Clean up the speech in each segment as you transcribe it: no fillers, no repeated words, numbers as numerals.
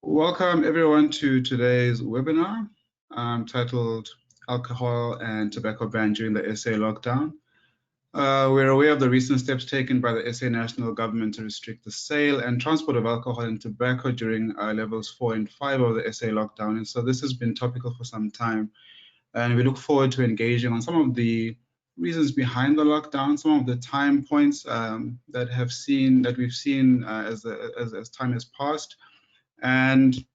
Welcome everyone to today's webinar titled Alcohol and Tobacco Ban During the SA Lockdown. We're aware of the recent steps taken by the SA National Government to restrict the sale and transport of alcohol and tobacco during levels 4 and 5 of the SA lockdown. And so this has been topical for some time. And we look forward to engaging on some of the reasons behind the lockdown, some of the time points that we've seen as time has passed, and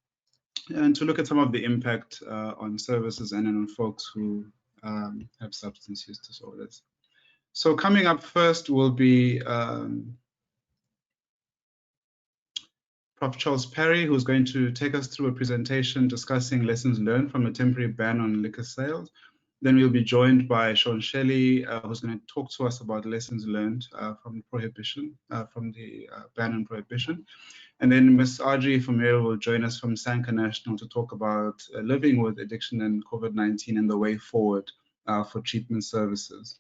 to look at some of the impact on services and on folks who have substance use disorders. So coming up first will be Prof Charles Parry, who's going to take us through a presentation discussing lessons learned from a temporary ban on liquor sales. Then we'll be joined by Shaun Shelley, who's going to talk to us about lessons learned from the ban on prohibition. And then Ms Adrie Vermeulen will join us from SANCA National to talk about living with addiction and COVID-19 and the way forward for treatment services.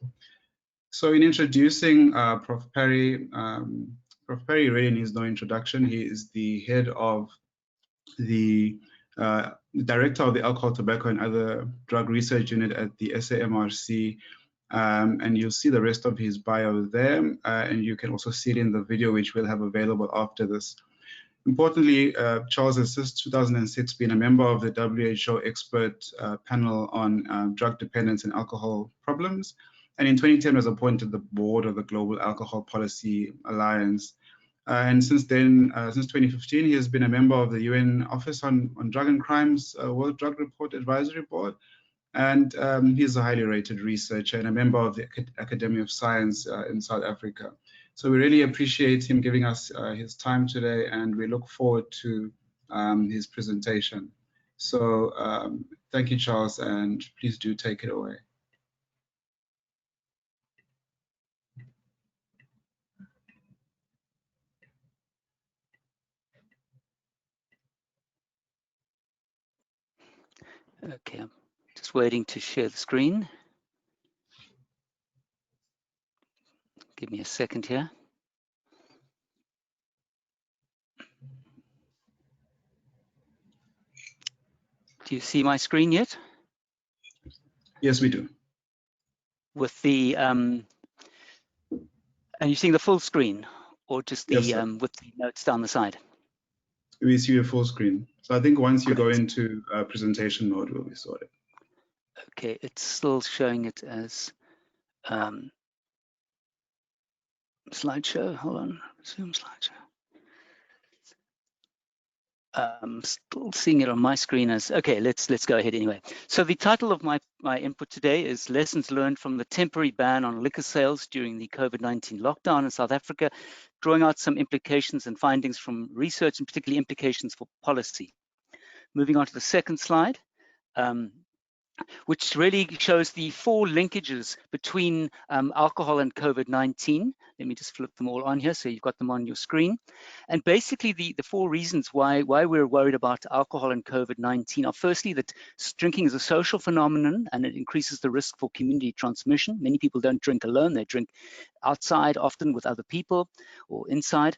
So in introducing Prof Parry, Prof Parry really needs no introduction. He is the head of the director of the Alcohol, Tobacco and Other Drug Research Unit at the SAMRC. And you'll see the rest of his bio there. And you can also see it in the video, which we'll have available after this. Importantly, Charles has since 2006 been a member of the WHO expert panel on drug dependence and alcohol problems. And in 2010 was appointed the board of the Global Alcohol Policy Alliance. And since then, since 2015, he has been a member of the UN Office on Drug and Crimes World Drug Report Advisory Board. And he's a highly rated researcher and a member of the Academy of Science in South Africa. So we really appreciate him giving us his time today, and we look forward to his presentation. So thank you, Charles, and please do take it away. Okay, I'm just waiting to share the screen. Give me a second here. Do you see my screen yet? Yes, we do. With the, are you seeing the full screen or just the, yes, with the notes down the side? We see a full screen. So I think once you go into presentation mode, we'll be sorted. Okay, it's still showing it as slideshow. Hold on, Zoom slideshow. I'm still seeing it on my screen as, okay, let's go ahead anyway. So the title of my input today is Lessons Learned from the Temporary Ban on Liquor Sales During the COVID-19 Lockdown in South Africa, drawing out some implications and findings from research and particularly implications for policy. Moving on to the second slide, which really shows the 4 linkages between alcohol and COVID-19. Let me just flip them all on here so you've got them on your screen. And basically the 4 reasons why we're worried about alcohol and COVID-19 are firstly that drinking is a social phenomenon and it increases the risk for community transmission. Many people don't drink alone, they drink outside, often with other people or inside.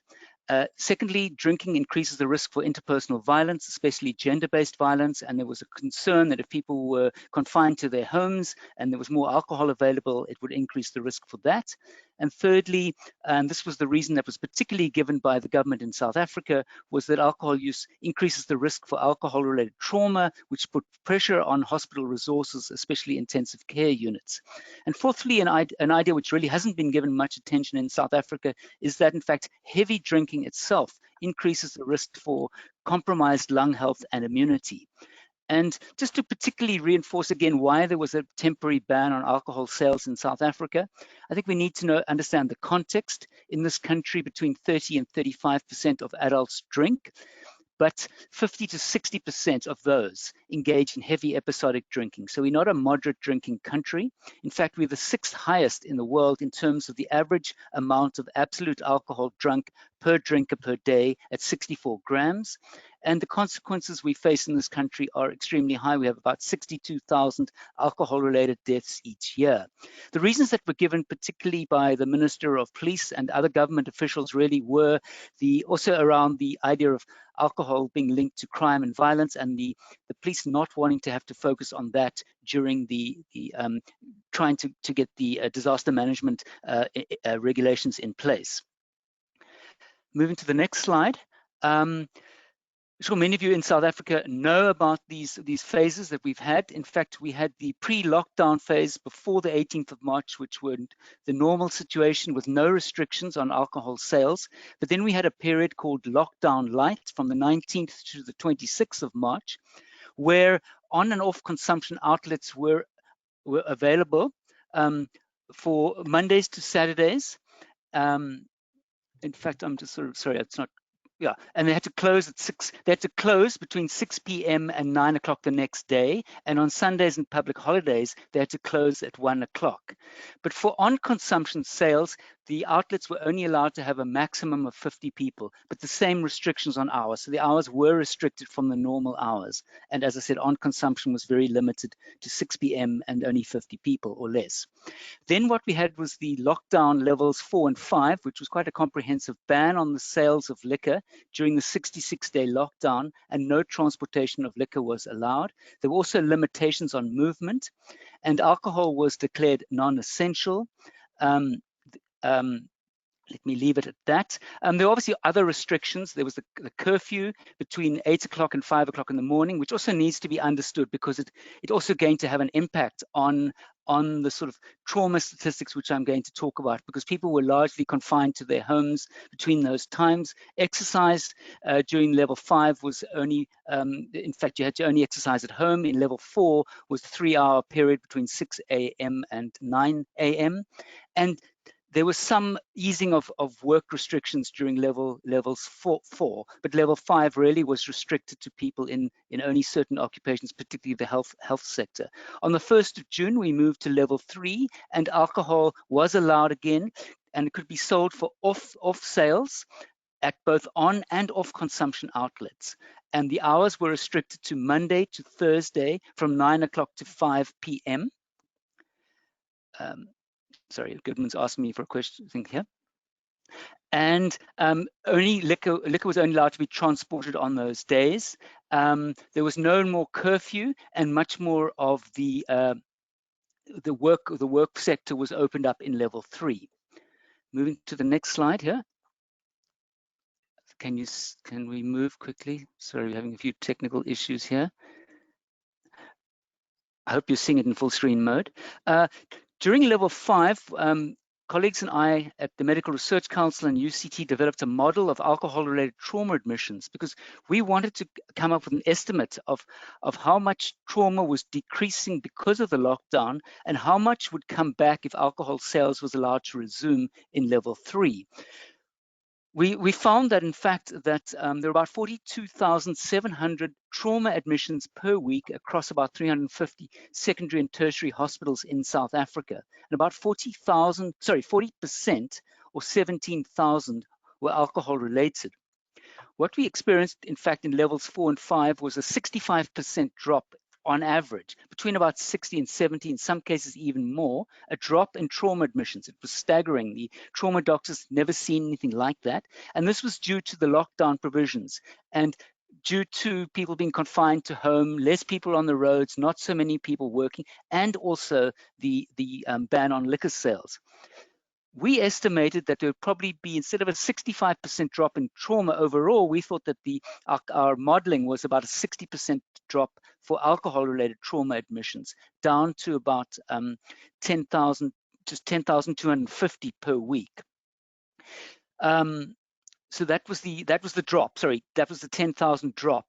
Secondly, drinking increases the risk for interpersonal violence, especially gender-based violence, and there was a concern that if people were confined to their homes and there was more alcohol available, it would increase the risk for that. And thirdly, and this was the reason that was particularly given by the government in South Africa, was that alcohol use increases the risk for alcohol-related trauma, which put pressure on hospital resources, especially intensive care units. And fourthly, an idea which really hasn't been given much attention in South Africa is that, in fact, heavy drinking itself increases the risk for compromised lung health and immunity. And just to particularly reinforce again why there was a temporary ban on alcohol sales in South Africa, I think we need to understand the context. In this country, between 30 and 35% of adults drink, but 50 to 60% of those engage in heavy episodic drinking. So we're not a moderate drinking country. In fact, we're the 6th highest in the world in terms of the average amount of absolute alcohol drunk per drinker per day at 64 grams. and the consequences we face in this country are extremely high. We have about 62,000 alcohol-related deaths each year. The reasons that were given, particularly by the Minister of Police and other government officials, really were also around the idea of alcohol being linked to crime and violence, and the police not wanting to have to focus on that during the trying to get the disaster management regulations in place. Moving to the next slide. Sure, many of you in South Africa know about these phases that we've had. In fact, we had the pre-lockdown phase before the 18th of March, which were the normal situation with no restrictions on alcohol sales. But then we had a period called lockdown light from the 19th to the 26th of March, where on and off consumption outlets were available for Mondays to Saturdays. In fact, I'm just sort of sorry, it's not. Yeah, and they had to close at 6. They had to close between 6 p.m. and 9 o'clock the next day. And on Sundays and public holidays, they had to close at 1 o'clock. But for on-consumption sales, the outlets were only allowed to have a maximum of 50 people, but the same restrictions on hours. So the hours were restricted from the normal hours. And as I said, on-consumption was very limited to 6 p.m. and only 50 people or less. Then what we had was the lockdown levels 4 and 5, which was quite a comprehensive ban on the sales of liquor during the 66-day lockdown, and no transportation of liquor was allowed. There were also limitations on movement, and alcohol was declared non-essential. Let me leave it at that. There were obviously other restrictions. There was the curfew between 8 o'clock and 5 o'clock in the morning, which also needs to be understood because it also going to have an impact on the sort of trauma statistics, which I'm going to talk about, because people were largely confined to their homes between those times. Exercise during level 5 was only, in fact, you had to only exercise at home. In level 4 was a 3-hour period between 6 a.m. and 9 a.m. And there was some easing of work restrictions during levels 4, but level 5 really was restricted to people in only certain occupations, particularly the health sector. On the 1st of June, we moved to level 3, and alcohol was allowed again, and it could be sold for off sales at both on and off consumption outlets. And the hours were restricted to Monday to Thursday from 9 o'clock to 5 p.m. Sorry, Goodman's asking me for a question here. And only liquor was only allowed to be transported on those days. There was no more curfew, and much more of the work sector was opened up in level 3. Moving to the next slide here. Can we move quickly? Sorry, we're having a few technical issues here. I hope you're seeing it in full screen mode. During level 5, colleagues and I at the Medical Research Council and UCT developed a model of alcohol-related trauma admissions because we wanted to come up with an estimate of how much trauma was decreasing because of the lockdown and how much would come back if alcohol sales was allowed to resume in level 3. We found that, in fact, that there are about 42,700 trauma admissions per week across about 350 secondary and tertiary hospitals in South Africa. And about 40% or 17,000 were alcohol related. What we experienced, in fact, in levels 4 and 5 was a 65% drop on average, between about 60 and 70, in some cases even more, a drop in trauma admissions. It was staggering. The trauma doctors had never seen anything like that. And this was due to the lockdown provisions and due to people being confined to home, less people on the roads, not so many people working, and also the ban on liquor sales. We estimated that there would probably be, instead of a 65% drop in trauma overall, we thought that our modeling was about a 60% drop for alcohol-related trauma admissions, down to about 10,000, just 10,250 per week. So that was the drop. Sorry, that was the 10,000 drop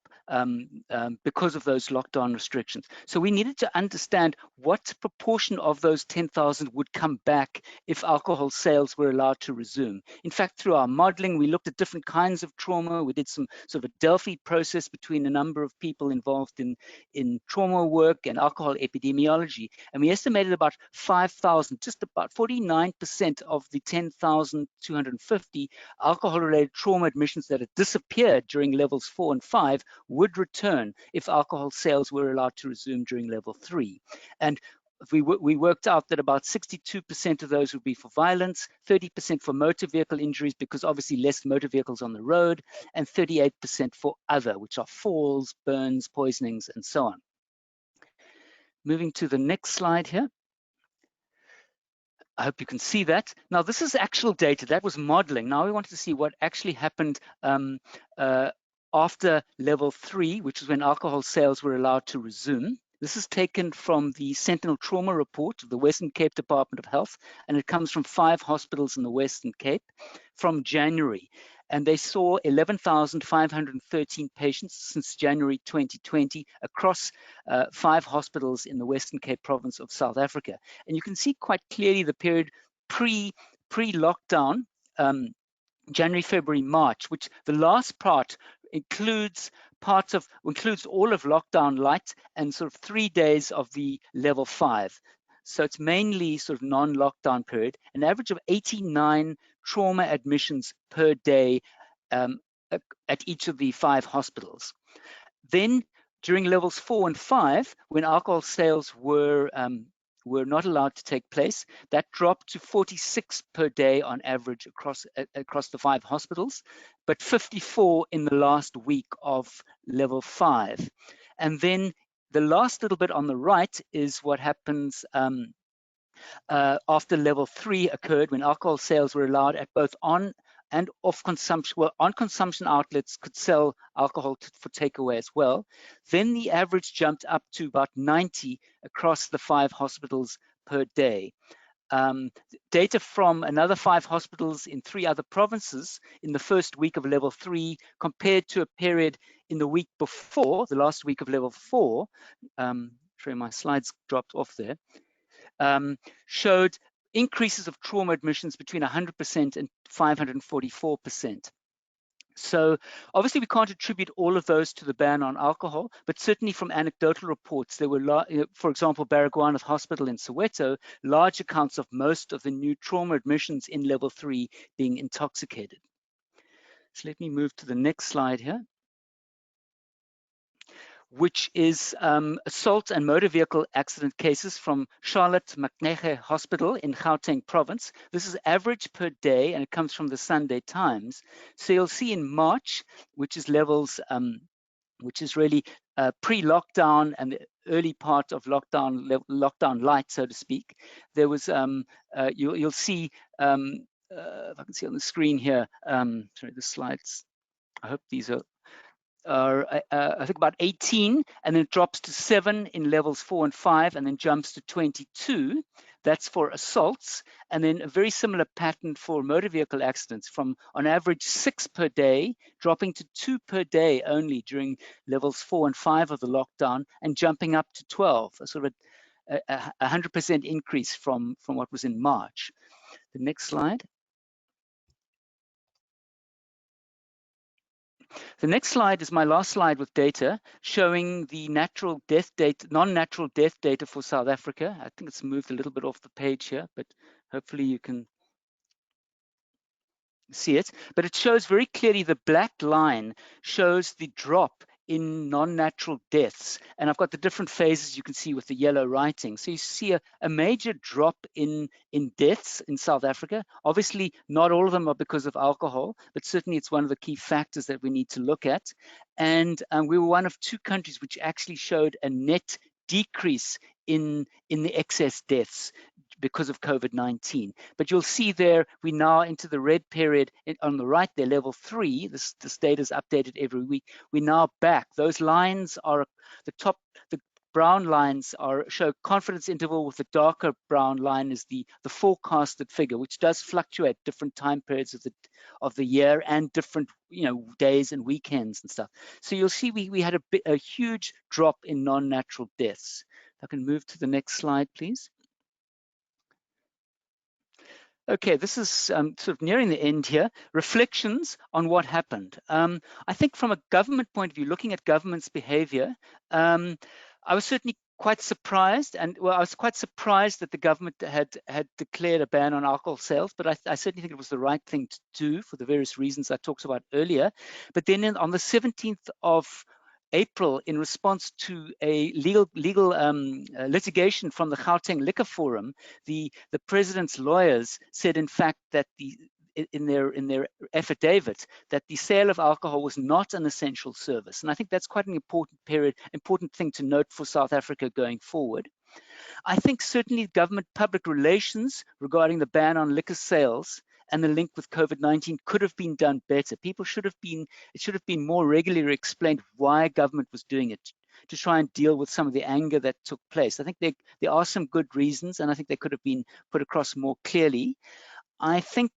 because of those lockdown restrictions. So we needed to understand what proportion of those 10,000 would come back if alcohol sales were allowed to resume. In fact, through our modeling, we looked at different kinds of trauma. We did some sort of a Delphi process between a number of people involved in trauma work and alcohol epidemiology. And we estimated about 5,000, just about 49% of the 10,250 alcohol-related trauma admissions that had disappeared during levels 4 and 5 would return if alcohol sales were allowed to resume during level 3. And we worked out that about 62% of those would be for violence, 30% for motor vehicle injuries, because obviously less motor vehicles on the road, and 38% for other, which are falls, burns, poisonings, and so on. Moving to the next slide here. I hope you can see that. Now, this is actual data. That was modeling. Now we wanted to see what actually happened after level 3, which is when alcohol sales were allowed to resume. This is taken from the Sentinel Trauma Report of the Western Cape Department of Health, and it comes from 5 hospitals in the Western Cape from January. And they saw 11,513 patients since January 2020 across 5 hospitals in the Western Cape province of South Africa. And you can see quite clearly the period pre-lockdown, January, February, March, which the last part includes all of lockdown light and sort of 3 days of the level 5. So it's mainly sort of non-lockdown period, an average of 89 trauma admissions per day at each of the 5 hospitals. Then during levels 4 and 5, when alcohol sales were not allowed to take place, that dropped to 46 per day on average across the 5 hospitals, but 54 in the last week of level 5. And then the last little bit on the right is what happens after level 3 occurred, when alcohol sales were allowed at both on and off consumption. Well, on consumption outlets could sell alcohol for takeaway as well. Then the average jumped up to about 90 across the 5 hospitals per day. Data from another 5 hospitals in 3 other provinces in the first week of level 3 compared to a period in the week before, the last week of level 4, sorry, my slides dropped off there, showed increases of trauma admissions between 100% and 544%. So obviously we can't attribute all of those to the ban on alcohol, but certainly from anecdotal reports, there were, for example, Baragwanath Hospital in Soweto, large accounts of most of the new trauma admissions in level 3 being intoxicated. So let me move to the next slide here, which is assault and motor vehicle accident cases from Charlotte Macnege Hospital in Gauteng province. This is average per day, and it comes from the Sunday Times. So you'll see in March, which is levels, which is really pre-lockdown and the early part of lockdown light, so to speak. There was, you'll see, if I can see on the screen here, sorry, the slides, I hope these are I think about 18, and then it drops to 7 in levels 4 and 5, and then jumps to 22. That's for assaults, and then a very similar pattern for motor vehicle accidents, from on average 6 per day, dropping to 2 per day only during levels 4 and 5 of the lockdown, and jumping up to 12, a sort of a 100% increase from what was in March. The next slide. The next slide is my last slide with data showing the natural death data, non-natural death data for South Africa. I think it's moved a little bit off the page here, but hopefully you can see it. But it shows very clearly, the black line shows the drop in non-natural deaths. And I've got the different phases you can see with the yellow writing. So you see a major drop in deaths in South Africa. Obviously, not all of them are because of alcohol, but certainly it's one of the key factors that we need to look at. And we were one of 2 countries which actually showed a net decrease in the excess deaths because of COVID-19. But you'll see there, we now into the red period on the right there, level 3, this data is updated every week. We're now back. Those lines are the brown lines show confidence interval, with the darker brown line is the forecasted figure, which does fluctuate different time periods of the year and different days and weekends and stuff. So you'll see we had a huge drop in non-natural deaths. If I can move to the next slide, please. Okay, this is sort of nearing the end here. Reflections on what happened. I think from a government point of view, looking at government's behavior, I was certainly quite surprised, and well, I was quite surprised that the government had declared a ban on alcohol sales, but I certainly think it was the right thing to do for the various reasons I talked about earlier. But then on the 17th of April, in response to a legal litigation from the Gauteng Liquor Forum, the president's lawyers said, in fact, that in their affidavit that the sale of alcohol was not an essential service, and I think that's quite an important thing to note for South Africa going forward. I think certainly government public relations regarding the ban on liquor sales and the link with COVID-19 could have been done better. It should have been more regularly explained why government was doing it, to try and deal with some of the anger that took place. I think there are some good reasons, and I think they could have been put across more clearly. I think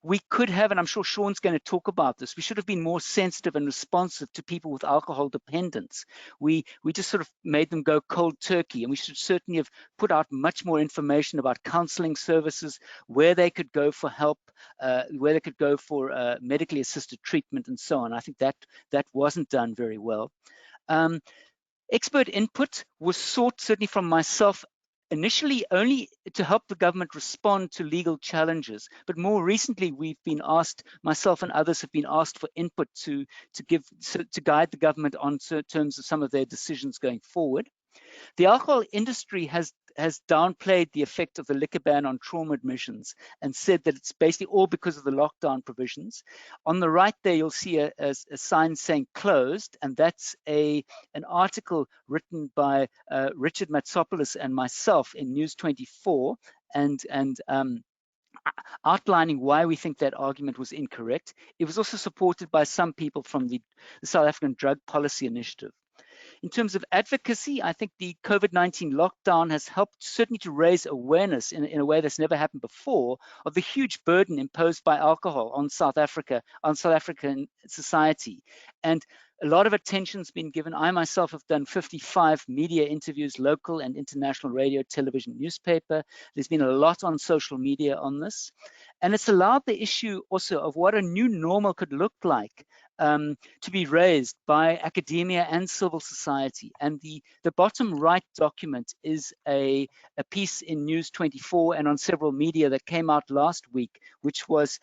we could have, and I'm sure Shaun's going to talk about this, we should have been more sensitive and responsive to people with alcohol dependence. We just sort of made them go cold turkey, and we should certainly have put out much more information about counseling services, where they could go for help, where they could go for medically assisted treatment, and so on. I think that wasn't done very well. Expert input was sought, certainly from myself, initially only to help the government respond to legal challenges, but more recently we've been asked, myself and others have been asked for input to guide the government on terms of some of their decisions going forward. The alcohol industry has downplayed the effect of the liquor ban on trauma admissions and said that it's basically all because of the lockdown provisions. On the right there, you'll see a sign saying closed, and that's an article written by Richard Matsopoulos and myself in News 24, and outlining why we think that argument was incorrect. It was also supported by some people from the South African Drug Policy Initiative. In terms of advocacy, I think the COVID-19 lockdown has helped certainly to raise awareness in a way that's never happened before of the huge burden imposed by alcohol on South Africa, on South African society. And a lot of attention's been given. I myself have done 55 media interviews, local and international radio, television, newspaper. There's been a lot on social media on this. And it's allowed the issue also of what a new normal could look like to be raised by academia and civil society. And the bottom right document is a piece in News 24 and on several media that came out last week, which was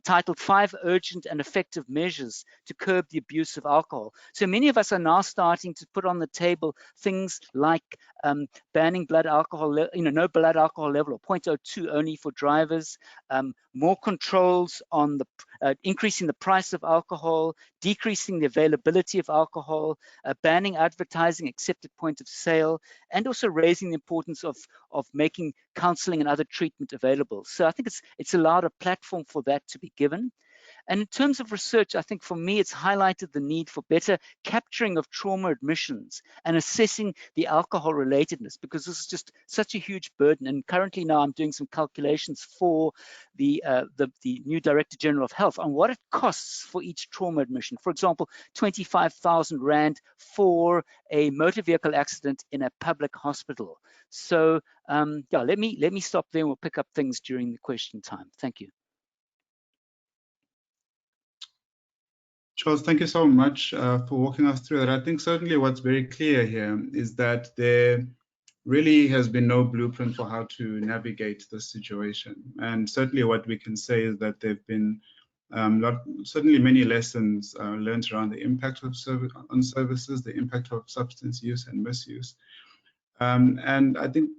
titled 5 Urgent and Effective Measures to Curb the Abuse of Alcohol. So many of us are now starting to put on the table things like banning blood alcohol, no blood alcohol level, or 0.02 only for drivers, more controls on the increasing the price of alcohol, decreasing the availability of alcohol, banning advertising except at point of sale, and also raising the importance of making counseling and other treatment available. So I think it's allowed a platform for that to be given. And in terms of research, I think for me, it's highlighted the need for better capturing of trauma admissions and assessing the alcohol relatedness, because this is just such a huge burden. And currently now I'm doing some calculations for the new Director General of Health on what it costs for each trauma admission. For example, 25,000 Rand for a motor vehicle accident in a public hospital. So yeah, let me stop there and we'll pick up things during the question time. Thank you. Charles, thank you so much for walking us through that. I think certainly what's very clear here is that there really has been no blueprint for how to navigate this situation. And certainly what we can say is that there have been certainly many lessons learned around the impact of on services, the impact of substance use and misuse. And I think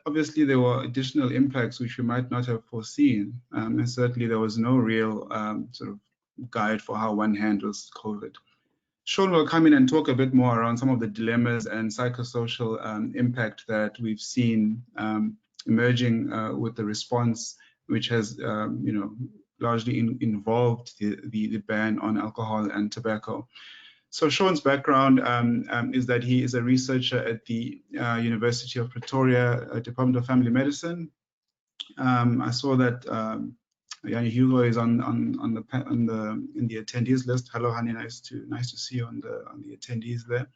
obviously there were additional impacts which we might not have foreseen. And certainly there was no real sort of guide for how one handles COVID. Shaun will come in and talk a bit more around some of the dilemmas and psychosocial impact that we've seen emerging with the response, which has largely involved the ban on alcohol and tobacco. So Shaun's background is that he is a researcher at the University of Pretoria Department of Family Medicine. I saw that Yanni Hugo is in the attendees list. Hello, Hani, nice to see you on the attendees there.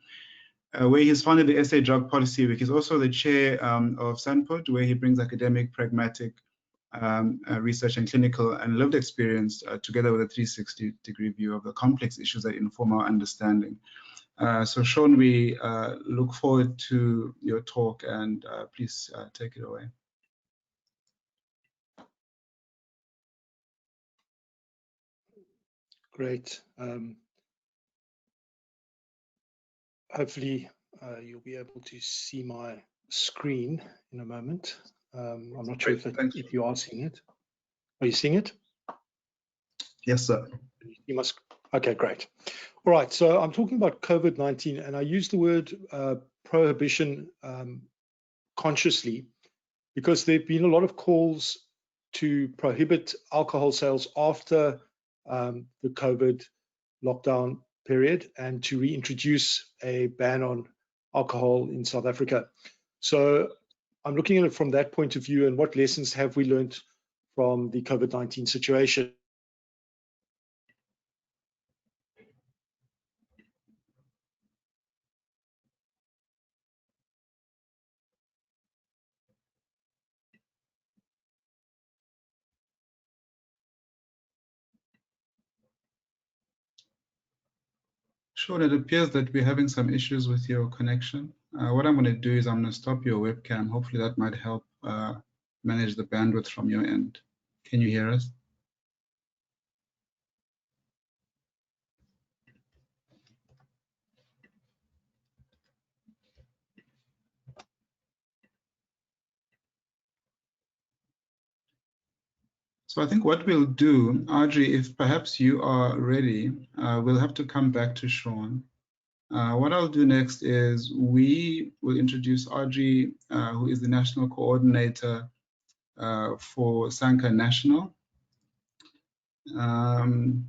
Where he's founded the SA Drug Policy Week. He's also the chair of SANPUD, where he brings academic, pragmatic research and clinical and lived experience together with a 360-degree view of the complex issues that inform our understanding. So Shaun, we look forward to your talk, and please take it away. Great. Hopefully you'll be able to see my screen in a moment. I'm not sure if you are seeing it. Are you seeing it? Yes, sir. You must. Okay, great. All right, so I'm talking about COVID-19, and I use the word prohibition consciously because there have been a lot of calls to prohibit alcohol sales after the COVID lockdown period and to reintroduce a ban on alcohol in South Africa. So I'm looking at it from that point of view, and what lessons have we learned from the COVID-19 situation? Shaun, it appears that we're having some issues with your connection. What I'm going to do is I'm going to stop your webcam. Hopefully that might help manage the bandwidth from your end. Can you hear us? So I think what we'll do, Adrie, if perhaps you are ready, we'll have to come back to Shaun. What I'll do next is we will introduce Adrie, who is the National Coordinator for SANCA National. And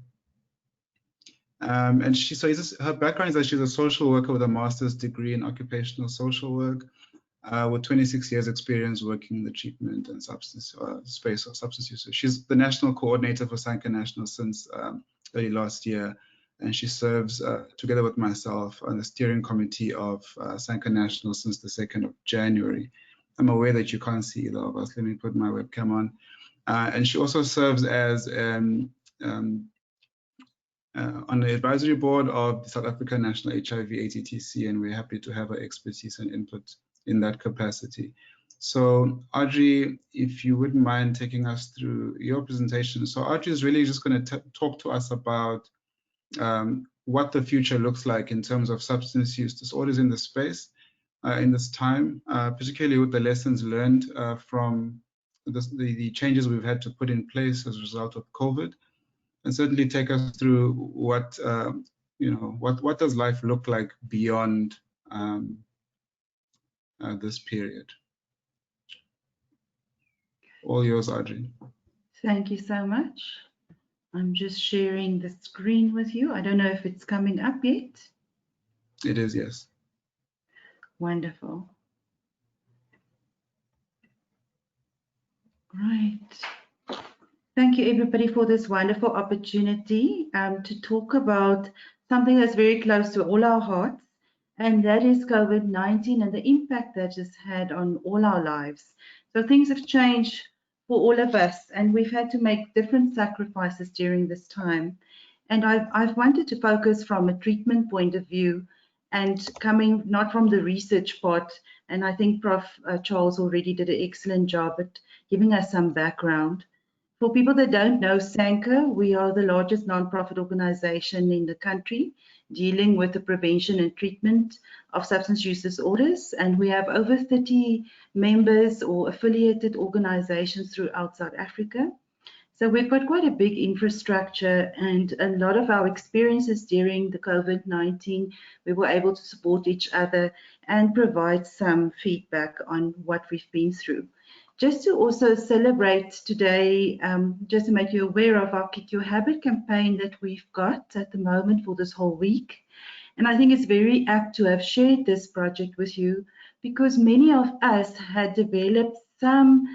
her background is that she's a social worker with a master's degree in occupational social work, with 26 years experience working in the treatment and substance space of substance use. She's the national coordinator for SANCA National since early last year, and she serves together with myself on the steering committee of SANCA National since the 2nd of January. I'm aware that you can't see either of us. Let me put my webcam on. And she also serves as on the advisory board of the South African National HIV ATTC, and we're happy to have her expertise and input in that capacity. So Adrie, if you wouldn't mind taking us through your presentation. So Adrie is really just going to talk to us about what the future looks like in terms of substance use disorders in the space in this time, particularly with the lessons learned from the changes we've had to put in place as a result of COVID, and certainly take us through what what does life look like beyond this period. All yours, Adrie. Thank you so much. I'm just sharing the screen with you. I don't know if it's coming up yet. It is, yes. Wonderful. Right. Thank you, everybody, for this wonderful opportunity to talk about something that's very close to all our hearts, and that is COVID-19 and the impact that it's had on all our lives. So things have changed for all of us, and we've had to make different sacrifices during this time. And I've wanted to focus from a treatment point of view and coming not from the research part. And I think Prof Charles already did an excellent job at giving us some background. For people that don't know SANCA, we are the largest non-profit organization in the country dealing with the prevention and treatment of substance use disorders. And we have over 30 members or affiliated organizations throughout South Africa. So we've got quite a big infrastructure, and a lot of our experiences during the COVID-19, we were able to support each other and provide some feedback on what we've been through. Just to also celebrate today, just to make you aware of our Kick Your Habit campaign that we've got at the moment for this whole week. And I think it's very apt to have shared this project with you, because many of us had developed some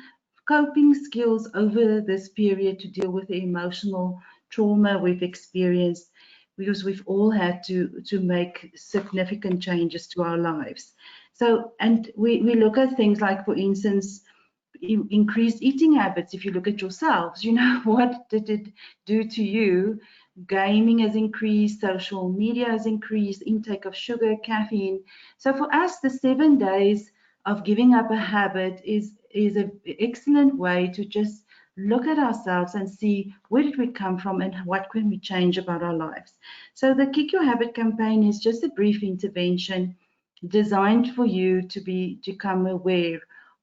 coping skills over this period to deal with the emotional trauma we've experienced, because we've all had to make significant changes to our lives. So, and we look at things like, for instance, increased eating habits. If you look at yourselves, you know, what did it do to you? Gaming has increased, social media has increased, intake of sugar, caffeine. So for us, the 7 days of giving up a habit is an excellent way to just look at ourselves and see where did we come from and what can we change about our lives. So the Kick Your Habit campaign is just a brief intervention designed for you to become aware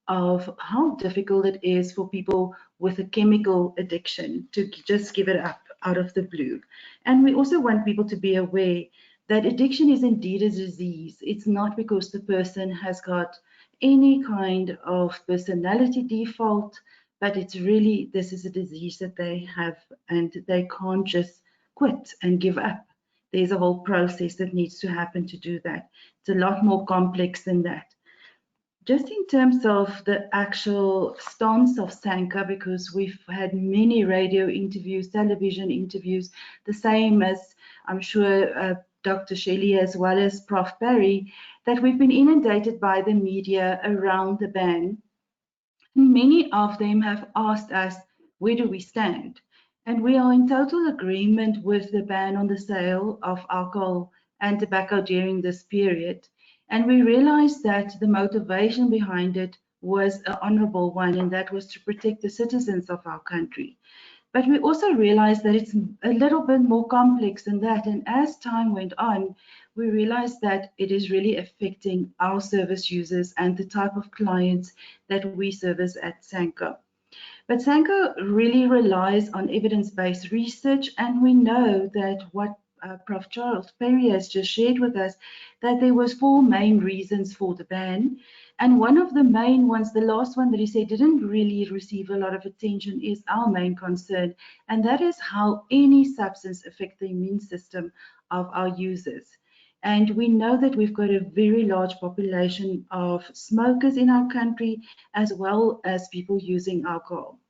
of how difficult it is for people with a chemical addiction to just give it up out of the blue. And we also want people to be aware that addiction is indeed a disease. It's not because the person has got any kind of personality default, but it's really, this is a disease that they have and they can't just quit and give up. There's a whole process that needs to happen to do that. It's a lot more complex than that. Just in terms of the actual stance of SANCA, because we've had many radio interviews, television interviews, the same as I'm sure Dr. Shelley as well as Prof Parry, that we've been inundated by the media around the ban. Many of them have asked us, where do we stand? And we are in total agreement with the ban on the sale of alcohol and tobacco during this period. And we realized that the motivation behind it was an honorable one, and that was to protect the citizens of our country. But we also realized that it's a little bit more complex than that. And as time went on, we realized that it is really affecting our service users and the type of clients that we service at SANCA. But SANCA really relies on evidence-based research, and we know that what Prof Charles Parry has just shared with us, that there was 4 main reasons for the ban. And one of the main ones, the last one that he said didn't really receive a lot of attention, is our main concern, and that is how any substance affects the immune system of our users. And we know that we've got a very large population of smokers in our country, as well as people using alcohol.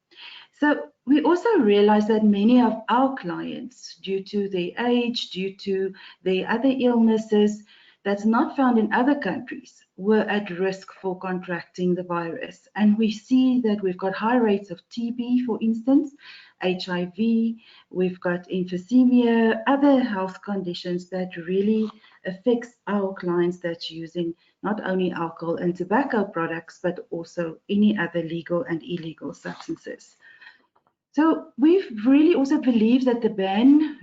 So we also realized that many of our clients, due to their age, due to their other illnesses that's not found in other countries, were at risk for contracting the virus. And we see that we've got high rates of TB, for instance, HIV, we've got emphysema, other health conditions that really affects our clients that's using not only alcohol and tobacco products, but also any other legal and illegal substances. So we've really also believed that the ban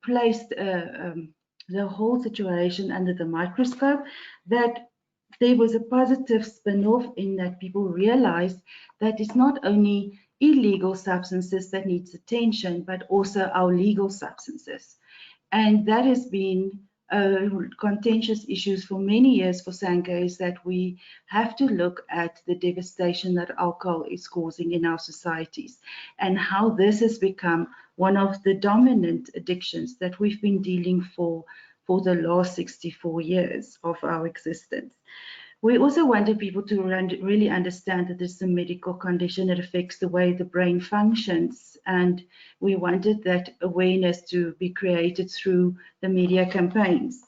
placed the whole situation under the microscope, that there was a positive spin-off in that people realized that it's not only illegal substances that needs attention, but also our legal substances. And that has been contentious issues for many years for SANCA, is that we have to look at the devastation that alcohol is causing in our societies and how this has become one of the dominant addictions that we've been dealing for the last 64 years of our existence. We also wanted people to really understand that this is a medical condition that affects the way the brain functions, and we wanted that awareness to be created through the media campaigns.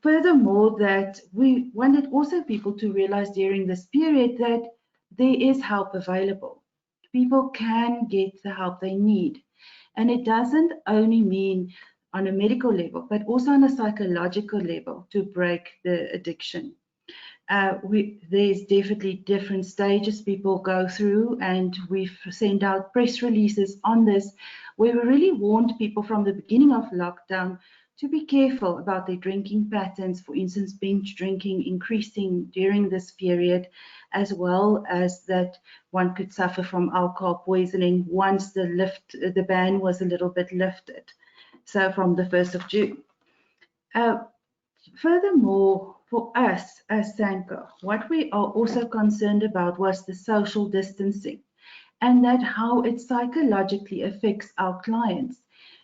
Furthermore, that we wanted also people to realize during this period that there is help available. People can get the help they need, and it doesn't only mean on a medical level, but also on a psychological level to break the addiction. There's definitely different stages people go through, and we've sent out press releases on this where we really warned people from the beginning of lockdown to be careful about their drinking patterns. For instance, binge drinking increasing during this period, as well as that one could suffer from alcohol poisoning once the ban was a little bit lifted, so from the 1st of June. Furthermore, for us as SANCA, what we are also concerned about was the social distancing, and that how it psychologically affects our clients.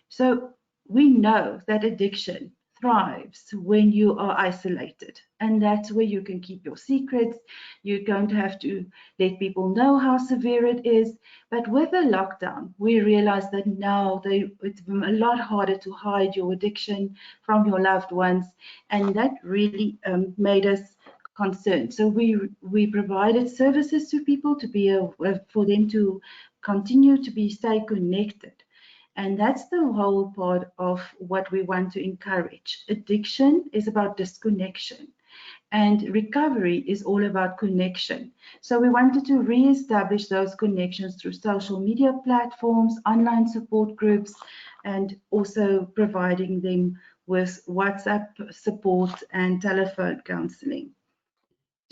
So we know that addiction thrives when you are isolated, and that's where you can keep your secrets. You're going to have to let people know how severe it is. But with the lockdown, we realized that now it's a lot harder to hide your addiction from your loved ones, and that really made us concerned. So we provided services to people to be for them to continue to stay connected. And that's the whole part of what we want to encourage. Addiction is about disconnection, and recovery is all about connection. So we wanted to re-establish those connections through social media platforms, online support groups, and also providing them with WhatsApp support and telephone counseling.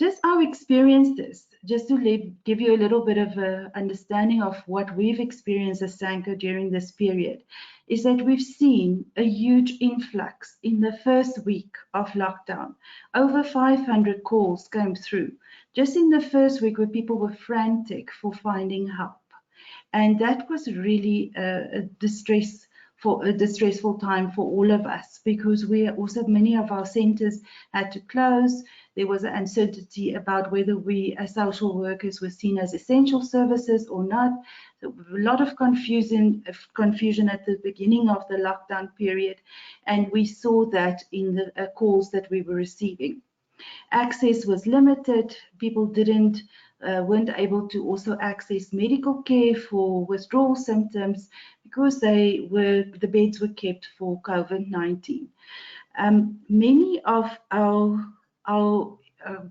Just our experiences, just to give you a little bit of an understanding of what we've experienced as SANCA during this period, is that we've seen a huge influx in the first week of lockdown. Over 500 calls came through just in the first week, where people were frantic for finding help. And that was really a distressful time for all of us, because many of our centers had to close. There was an uncertainty about whether we as social workers were seen as essential services or not. A lot of confusion at the beginning of the lockdown period, and we saw that in the calls that we were receiving. Access was limited. People weren't able to also access medical care for withdrawal symptoms because the beds were kept for COVID-19. Many of our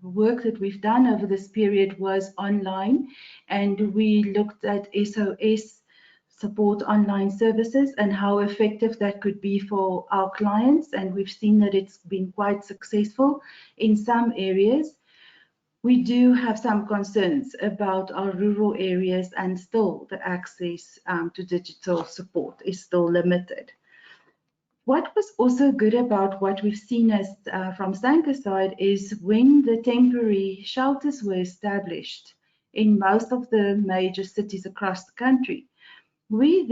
work that we've done over this period was online, and we looked at SOS support online services and how effective that could be for our clients, and we've seen that it's been quite successful in some areas. We do have some concerns about our rural areas, and still the access to digital support is still limited. What was also good about what we've seen as from SANCA's side is when the temporary shelters were established in most of the major cities across the country, we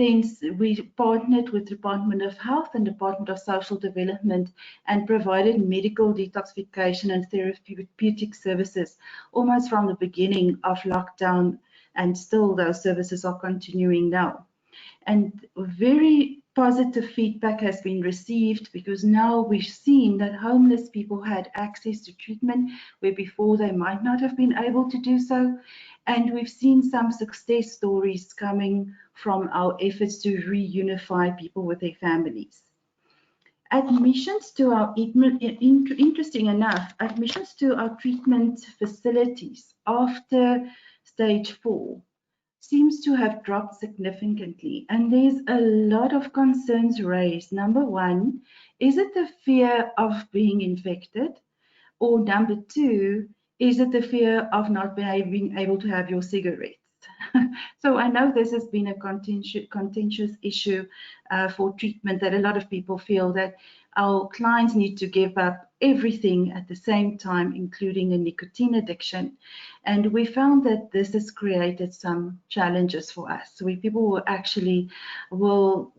partnered with Department of Health and Department of Social Development and provided medical detoxification and therapeutic services almost from the beginning of lockdown, and still those services are continuing now. And very positive feedback has been received, because now we've seen that homeless people had access to treatment where before they might not have been able to do so. And we've seen some success stories coming from our efforts to reunify people with their families. Admissions to our, interesting enough, admissions to our treatment facilities after stage 4 seems to have dropped significantly, and there's a lot of concerns raised. Number one, is it the fear of being infected? Or number two, is it the fear of not being able to have your cigarettes? So I know this has been a contentious issue for treatment, that a lot of people feel that our clients need to give up everything at the same time, including a nicotine addiction. And we found that this has created some challenges for us. So people will actually will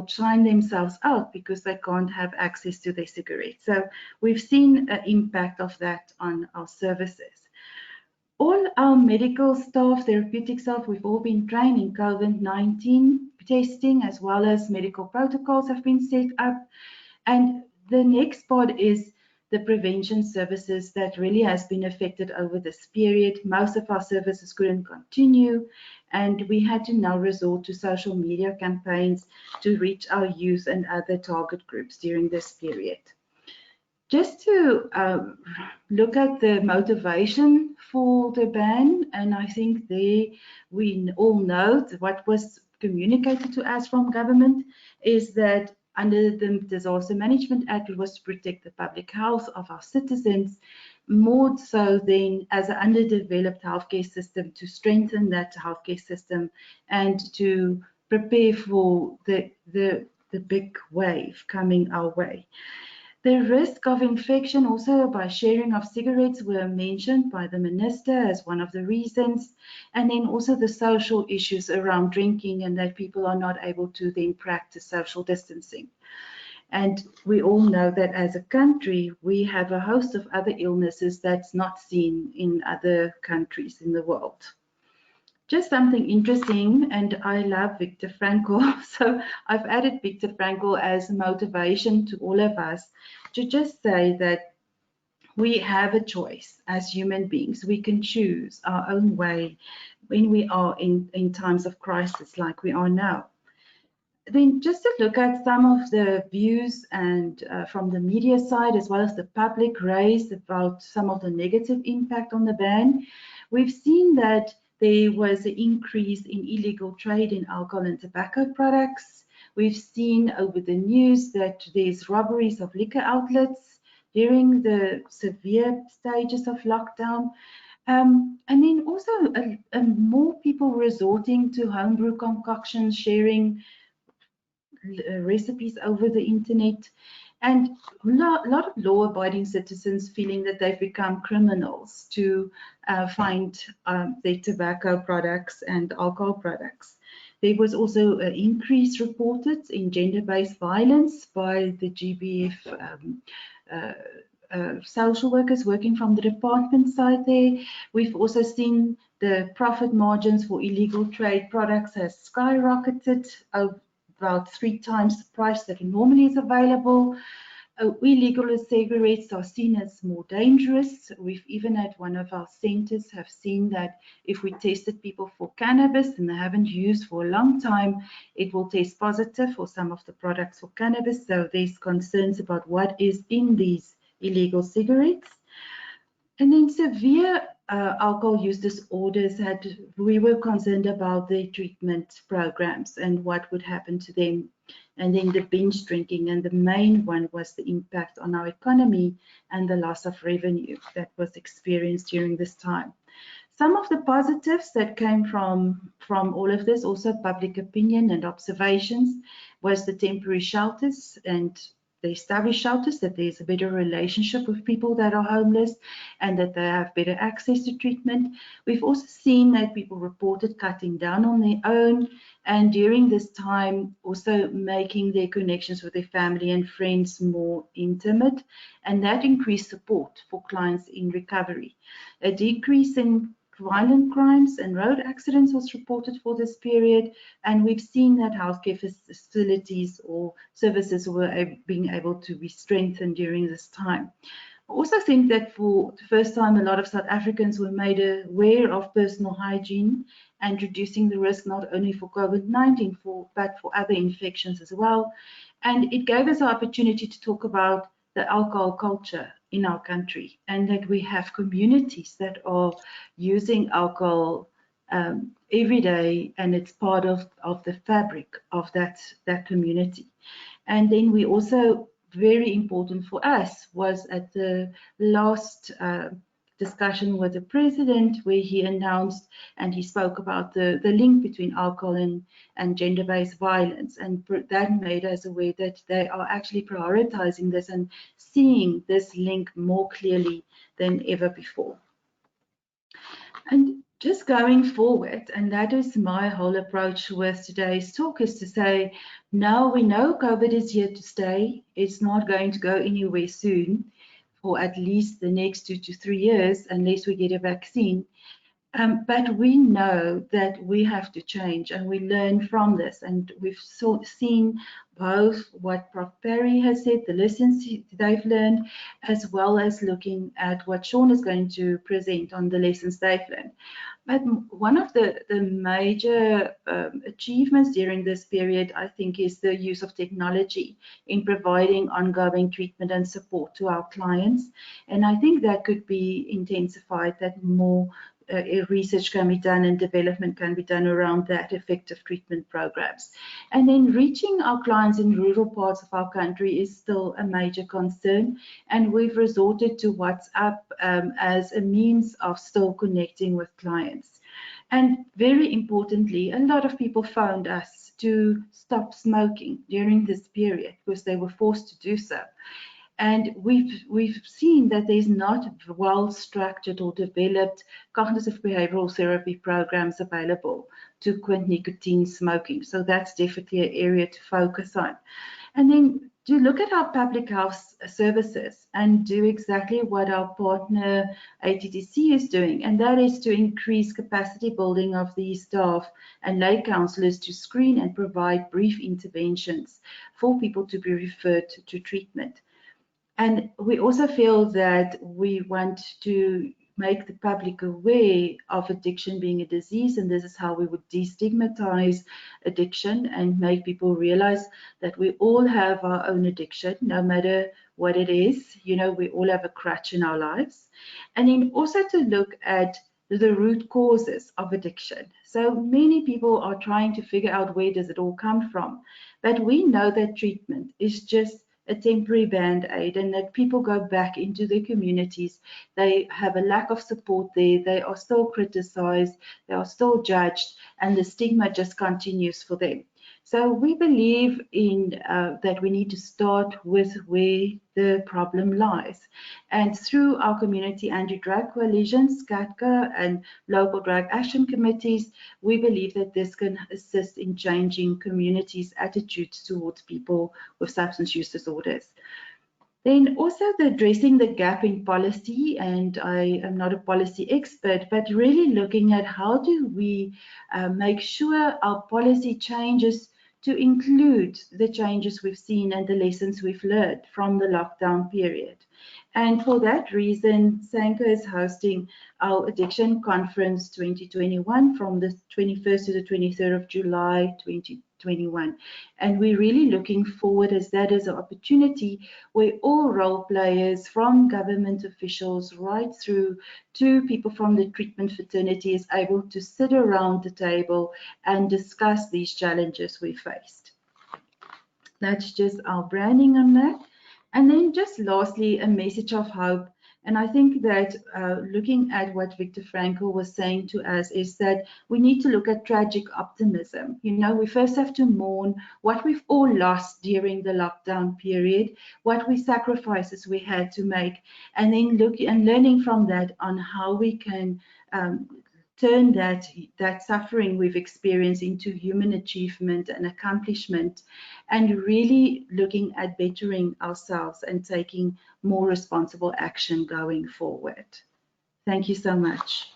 sign themselves out because they can't have access to their cigarettes. So we've seen an impact of that on our services. All our medical staff, therapeutic staff, we've all been trained in COVID-19 testing, as well as medical protocols have been set up. And the next part is the prevention services that really has been affected over this period. Most of our services couldn't continue, and we had to now resort to social media campaigns to reach our youth and other target groups during this period. Just to look at the motivation for the ban, and I think we all know what was communicated to us from government is that under the Disaster Management Act, it was to protect the public health of our citizens, more so than as an underdeveloped healthcare system, to strengthen that healthcare system and to prepare for the big wave coming our way. The risk of infection also by sharing of cigarettes were mentioned by the minister as one of the reasons, and then also the social issues around drinking and that people are not able to then practice social distancing. And we all know that as a country, we have a host of other illnesses that's not seen in other countries in the world. Just something interesting, and I love Viktor Frankl, so I've added Viktor Frankl as motivation to all of us to just say that we have a choice as human beings. We can choose our own way when we are in times of crisis like we are now. Then just to look at some of the views and from the media side as well as the public raised about some of the negative impact on the ban, we've seen that there was an increase in illegal trade in alcohol and tobacco products. We've seen over the news that there's robberies of liquor outlets during the severe stages of lockdown. And then also more people resorting to homebrew concoctions, sharing recipes over the internet, and a lot of law-abiding citizens feeling that they've become criminals to find their tobacco products and alcohol products. There was also an increase reported in gender-based violence by the GBF social workers working from the department side there. We've also seen the profit margins for illegal trade products has skyrocketed about 3 times the price that normally is available. Illegal cigarettes are seen as more dangerous. We've even at one of our centers have seen that if we tested people for cannabis and they haven't used for a long time, it will test positive for some of the products for cannabis. So there's concerns about what is in these illegal cigarettes. And then severe alcohol use disorders, we were concerned about their treatment programs and what would happen to them. And then the binge drinking, and the main one was the impact on our economy and the loss of revenue that was experienced during this time. Some of the positives that came from all of this, also public opinion and observations, was the temporary shelters and the established shelters, that there's a better relationship with people that are homeless and that they have better access to treatment. We've also seen that people reported cutting down on their own, and during this time also making their connections with their family and friends more intimate, and that increased support for clients in recovery. A decrease in violent crimes and road accidents was reported for this period, and we've seen that healthcare facilities or services were being able to be strengthened during this time. I also think that for the first time, a lot of South Africans were made aware of personal hygiene and reducing the risk not only for COVID-19 but for other infections as well. And it gave us the opportunity to talk about the alcohol culture in our country, and that we have communities that are using alcohol every day, and it's part of the fabric of that community. And then we also, very important for us, was at the last discussion with the president, where he announced and he spoke about the link between alcohol and gender-based violence, and that made us aware that they are actually prioritizing this and seeing this link more clearly than ever before. And just going forward, and that is my whole approach with today's talk, is to say, now we know COVID is here to stay. It's not going to go anywhere soon, for at least the next 2 to 3 years, unless we get a vaccine. But we know that we have to change, and we learn from this. And we've seen both what Prof Parry has said, the lessons they've learned, as well as looking at what Shaun is going to present on the lessons they've learned. But one of the major achievements during this period, I think, is the use of technology in providing ongoing treatment and support to our clients. And I think that could be intensified, that more research can be done and development can be done around that effective treatment programs. And then reaching our clients in rural parts of our country is still a major concern, and we've resorted to WhatsApp as a means of still connecting with clients. And very importantly, a lot of people phoned us to stop smoking during this period because they were forced to do so. And we've seen that there's not well-structured or developed cognitive behavioral therapy programs available to quit nicotine smoking. So that's definitely an area to focus on. And then to look at our public health services and do exactly what our partner ATTC is doing, and that is to increase capacity building of these staff and lay counsellors to screen and provide brief interventions for people to be referred to treatment. And we also feel that we want to make the public aware of addiction being a disease, and this is how we would destigmatize addiction and make people realize that we all have our own addiction, no matter what it is. You know, we all have a crutch in our lives. And then also to look at the root causes of addiction. So many people are trying to figure out where does it all come from, but we know that treatment is just a temporary band-aid, and that people go back into their communities. They have a lack of support there. They are still criticized. They are still judged, and the stigma just continues for them. So we believe in that we need to start with where the problem lies. And through our community anti-drug coalitions, SCATCA, and local drug action committees, we believe that this can assist in changing communities' attitudes towards people with substance use disorders. Then also addressing the gap in policy, and I am not a policy expert, but really looking at how do we make sure our policy changes to include the changes we've seen and the lessons we've learned from the lockdown period. And for that reason, SANCA is hosting our Addiction Conference 2021 from the 21st to the 23rd of July 2021. And we're really looking forward as that is an opportunity where all role players, from government officials right through to people from the treatment fraternity, is able to sit around the table and discuss these challenges we faced. That's just our branding on that. And then just lastly, a message of hope. And I think that looking at what Viktor Frankl was saying to us is that we need to look at tragic optimism. You know, we first have to mourn what we've all lost during the lockdown period, what sacrifices we had to make, and then learning from that on how we can turn that suffering we've experienced into human achievement and accomplishment, and really looking at bettering ourselves and taking more responsible action going forward. Thank you so much.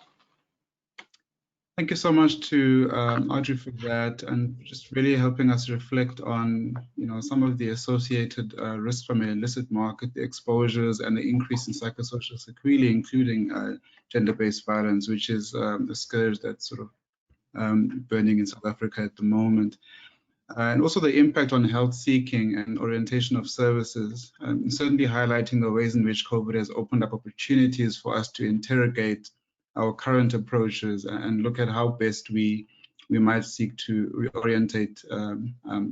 Thank you so much to Adrie for that, and just really helping us reflect on, you know, some of the associated risks from an illicit market, the exposures, and the increase in psychosocial sequelae, including gender-based violence, which is a scourge that's sort of burning in South Africa at the moment. And also the impact on health seeking and orientation of services, and certainly highlighting the ways in which COVID has opened up opportunities for us to interrogate our current approaches and look at how best we might seek to reorientate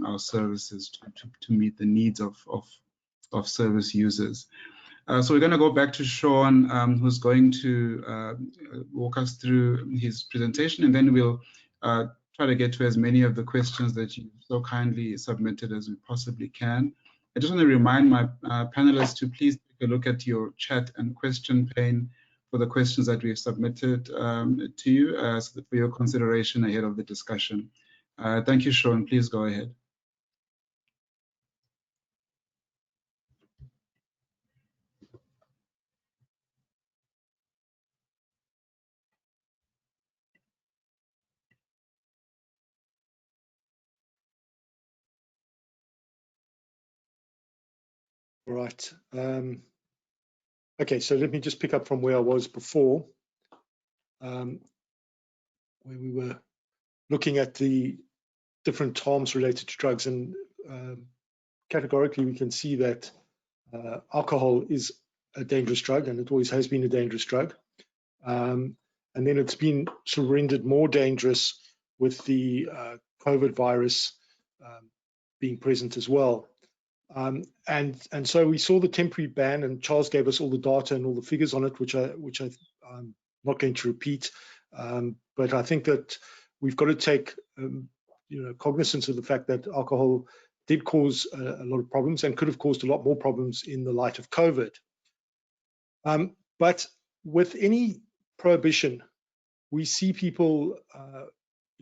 our services to meet the needs of service users. So we're going to go back to Shaun, who's going to walk us through his presentation, and then we'll try to get to as many of the questions that you so kindly submitted as we possibly can. I just want to remind my panelists to please take a look at your chat and question pane for the questions that we've submitted to you for your consideration ahead of the discussion. Thank you, Shaun. Please go ahead. All right. Okay, so let me just pick up from where I was before, where we were looking at the different harms related to drugs, and categorically we can see that alcohol is a dangerous drug, and it always has been a dangerous drug. And then it's been sort of rendered more dangerous with the COVID virus being present as well. And so we saw the temporary ban, and Charles gave us all the data and all the figures on it, which I'm not going to repeat. But I think that we've got to take cognizance of the fact that alcohol did cause a lot of problems and could have caused a lot more problems in the light of COVID. But with any prohibition, we see people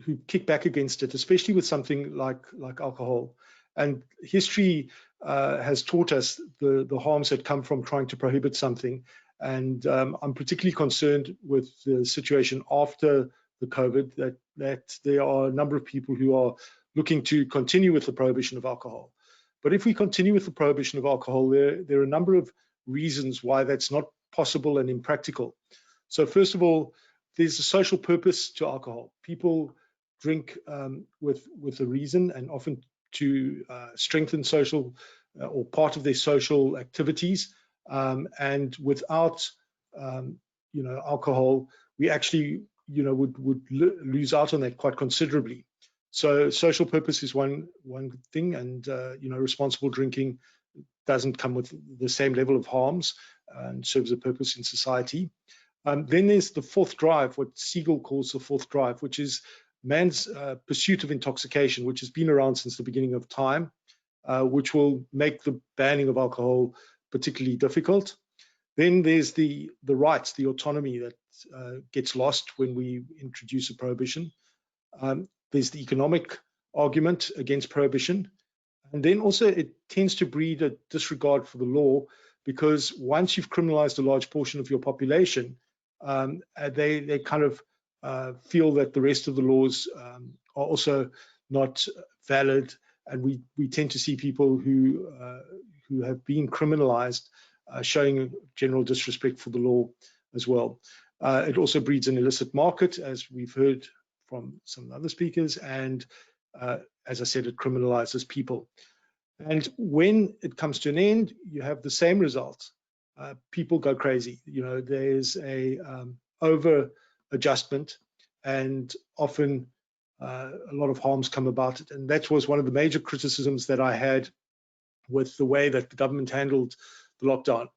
who kick back against it, especially with something like alcohol. And history has taught us the harms that come from trying to prohibit something. And I'm particularly concerned with the situation after the COVID, that there are a number of people who are looking to continue with the prohibition of alcohol. But if we continue with the prohibition of alcohol, there are a number of reasons why that's not possible and impractical. So first of all, there's a social purpose to alcohol. People drink with a reason, and often to strengthen social or part of their social activities. And without alcohol, we actually would lose out on that quite considerably. So social purpose is one thing, and responsible drinking doesn't come with the same level of harms and serves a purpose in society. Then there's the fourth drive, what Siegel calls the fourth drive, which is man's pursuit of intoxication, which has been around since the beginning of time, which will make the banning of alcohol particularly difficult. Then there's the rights, the autonomy that gets lost when we introduce a prohibition. There's the economic argument against prohibition. And then also it tends to breed a disregard for the law, because once you've criminalized a large portion of your population, they kind of feel that the rest of the laws are also not valid. And we tend to see people who have been criminalized showing general disrespect for the law as well. It also breeds an illicit market, as we've heard from some other speakers, and as I said, it criminalizes people. And when it comes to an end, you have the same result. People go crazy. There's a over adjustment, and often a lot of harms come about it. And that was one of the major criticisms that I had with the way that the government handled the lockdown.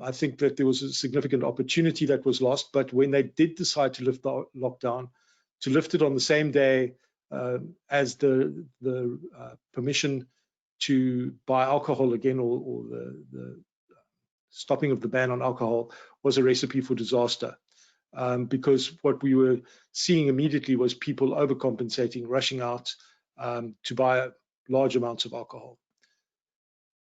I think that there was a significant opportunity that was lost, but when they did decide to lift the lockdown, to lift it on the same day as the permission to buy alcohol again, or the stopping of the ban on alcohol, was a recipe for disaster. Because what we were seeing immediately was people overcompensating, rushing out to buy large amounts of alcohol.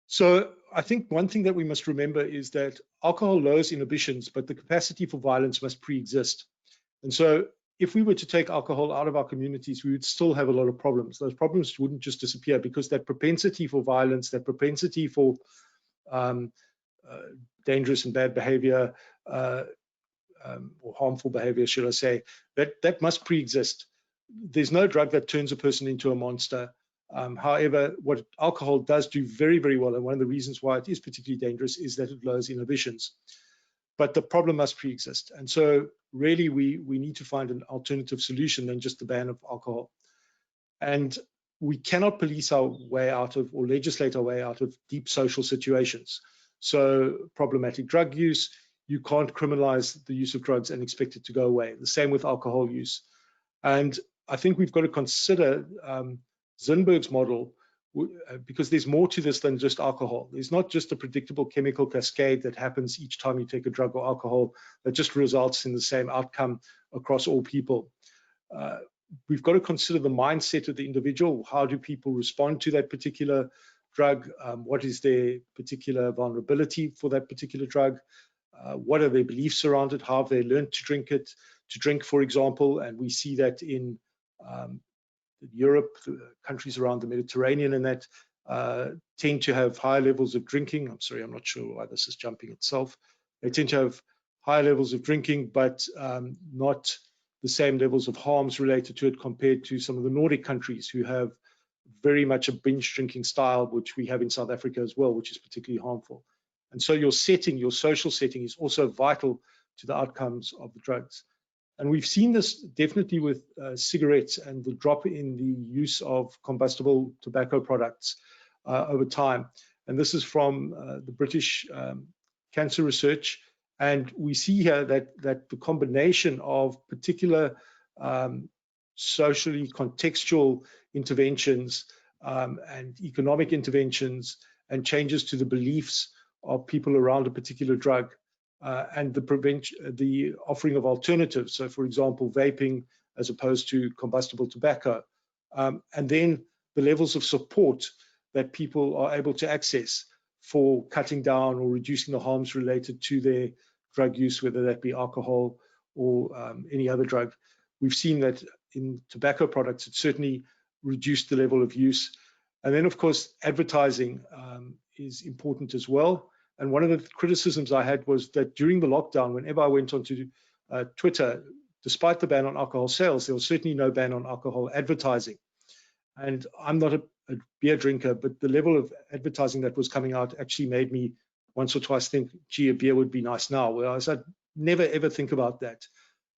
So I think one thing that we must remember is that alcohol lowers inhibitions, but the capacity for violence must pre-exist. And so if we were to take alcohol out of our communities, we would still have a lot of problems. Those problems wouldn't just disappear, because that propensity for violence, that propensity for dangerous and bad behavior, or harmful behavior, should I say, that must pre-exist. There's no drug that turns a person into a monster. However, what alcohol does do very, very well, and one of the reasons why it is particularly dangerous, is that it lowers inhibitions. But the problem must pre-exist. And so really we need to find an alternative solution than just the ban of alcohol. And we cannot police our way out of, or legislate our way out of, deep social situations. So problematic drug use, you can't criminalize the use of drugs and expect it to go away. The same with alcohol use. And I think we've got to consider Zimberg's model, because there's more to this than just alcohol. There's not just a predictable chemical cascade that happens each time you take a drug or alcohol that just results in the same outcome across all people. We've got to consider the mindset of the individual. How do people respond to that particular drug? What is their particular vulnerability for that particular drug? What are their beliefs around it? How have they learned to drink, for example? And we see that in Europe, the countries around the Mediterranean, and that tend to have high levels of drinking. I'm sorry, I'm not sure why this is jumping itself. They tend to have high levels of drinking, but not the same levels of harms related to it compared to some of the Nordic countries, who have very much a binge drinking style, which we have in South Africa as well, which is particularly harmful. And so your setting, your social setting, is also vital to the outcomes of the drugs. And we've seen this definitely with cigarettes and the drop in the use of combustible tobacco products over time. And this is from the British Cancer Research. And we see here that the combination of particular socially contextual interventions and economic interventions and changes to the beliefs of people around a particular drug, and the offering of alternatives. So, for example, vaping as opposed to combustible tobacco, and then the levels of support that people are able to access for cutting down or reducing the harms related to their drug use, whether that be alcohol or any other drug. We've seen that in tobacco products, it certainly reduced the level of use. And then, of course, advertising is important as well. And one of the criticisms I had was that during the lockdown, whenever I went onto Twitter, despite the ban on alcohol sales, there was certainly no ban on alcohol advertising. And I'm not a beer drinker, but the level of advertising that was coming out actually made me once or twice think, gee, a beer would be nice now, whereas I'd never ever think about that.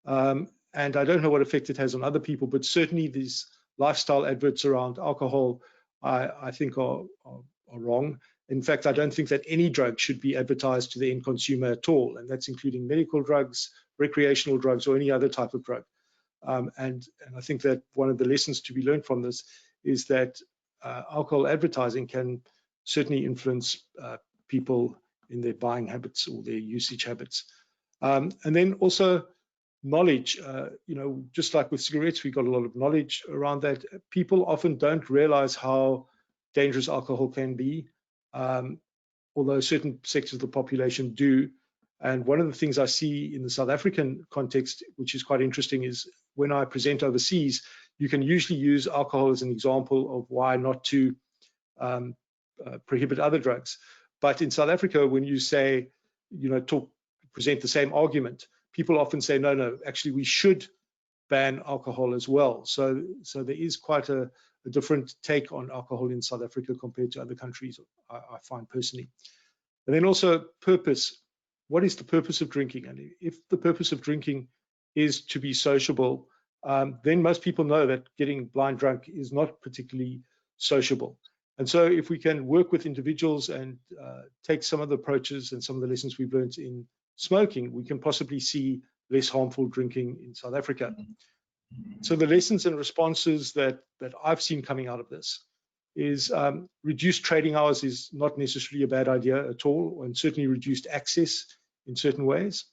And I don't know what effect it has on other people, but certainly these lifestyle adverts around alcohol, I think are wrong. In fact, I don't think that any drug should be advertised to the end consumer at all, and that's including medical drugs, recreational drugs, or any other type of drug. And I think that one of the lessons to be learned from this is that alcohol advertising can certainly influence people in their buying habits or their usage habits. And then also knowledge, just like with cigarettes, we've got a lot of knowledge around that. People often don't realize how dangerous alcohol can be, although certain sectors of the population do. And one of the things I see in the South African context, which is quite interesting, is when I present overseas, you can usually use alcohol as an example of why not to prohibit other drugs. But in South Africa, when you say, present the same argument, people often say, no, actually we should ban alcohol as well. So there is quite a different take on alcohol in South Africa compared to other countries, I find personally. And then also purpose. What is the purpose of drinking? And if the purpose of drinking is to be sociable, then most people know that getting blind drunk is not particularly sociable. And so if we can work with individuals and take some of the approaches and some of the lessons we've learned in smoking, we can possibly see less harmful drinking in South Africa. So the lessons and responses that I've seen coming out of this is reduced trading hours is not necessarily a bad idea at all, and certainly reduced access in certain ways.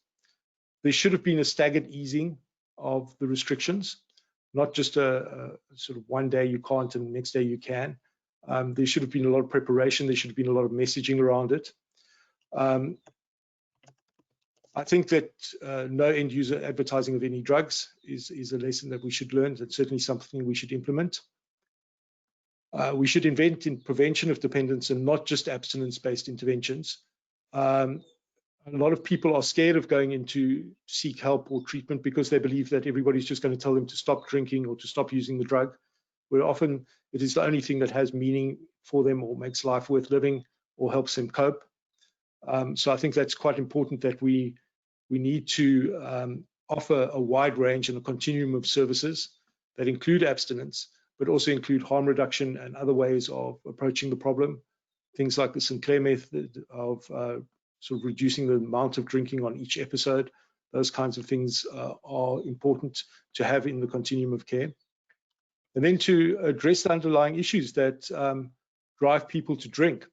There should have been a staggered easing of the restrictions, not just a sort of one day you can't and the next day you can. There should have been a lot of preparation. There should have been a lot of messaging around it. I think that no end user advertising of any drugs is a lesson that we should learn. That's certainly something we should implement. We should invent in prevention of dependence and not just abstinence-based interventions. A lot of people are scared of going in to seek help or treatment because they believe that everybody's just going to tell them to stop drinking or to stop using the drug, where often it is the only thing that has meaning for them or makes life worth living or helps them cope. So I think that's quite important, that we need to offer a wide range and a continuum of services that include abstinence, but also include harm reduction and other ways of approaching the problem. Things like the Sinclair method of sort of reducing the amount of drinking on each episode. Those kinds of things are important to have in the continuum of care. And then to address the underlying issues that drive people to drink.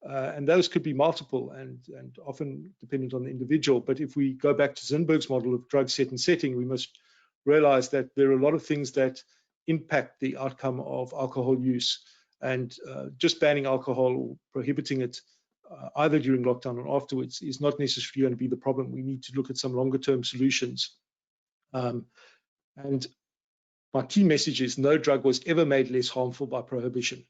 And those could be multiple and often dependent on the individual. But if we go back to Zimberg's model of drug set and setting, we must realize that there are a lot of things that impact the outcome of alcohol use. And just banning alcohol or prohibiting it either during lockdown or afterwards is not necessarily going to be the problem. We need to look at some longer term solutions. And my key message is no drug was ever made less harmful by prohibition.